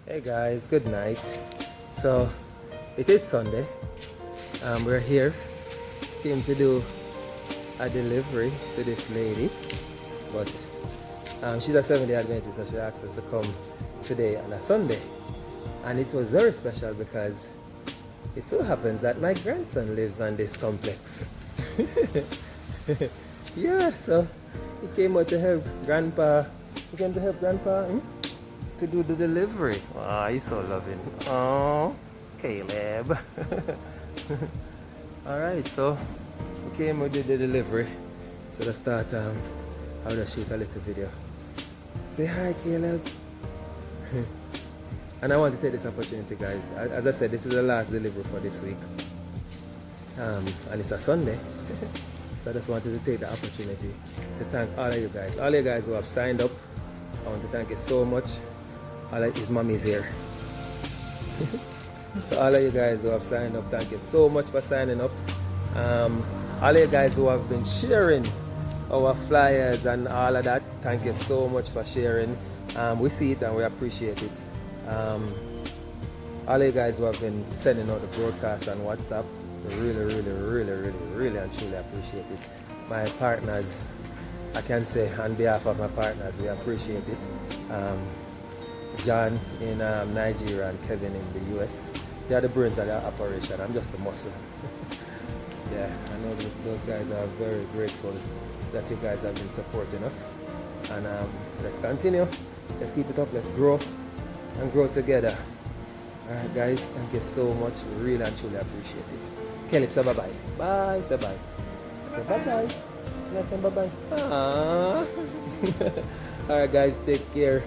Hey guys, good night. So it is Sunday. We're here. Came to do a delivery to this lady, but she's a 7-day Adventist, so she asked us to come today on a Sunday. And it was very special because it so happens that my grandson lives on this complex. Yeah, so he came out to help Grandpa. He came to help Grandpa to do the delivery. Oh, he's so loving. Oh, Caleb. Alright, so we came and did the delivery. So let's start, I'll just shoot a little video. Say hi, Caleb. And I want to take this opportunity, guys. As I said, this is the last delivery for this week. And it's a Sunday. So I just wanted to take the opportunity to thank all of you guys. All you guys who have signed up. I want to thank you so much. His mommy's here. So all of you guys who have signed up, thank you so much for signing up. All of you guys who have been sharing our flyers and all of that, thank you so much for sharing. We see it and we appreciate it. All of you guys who have been sending out the broadcast on WhatsApp, we really and truly appreciate it. My partners, I can say on behalf of my partners, we appreciate it. John in Nigeria and Kevin in the US. They are the brains of the operation. I'm just the muscle. Yeah, I know those guys are very grateful that you guys have been supporting us. And let's continue. Let's keep it up. Let's grow and grow together. Alright guys, thank you so much. Really and truly appreciate it. Caleb, say bye-bye. Bye. Say bye. Say bye-bye. Yeah, say bye-bye. Alright guys, take care.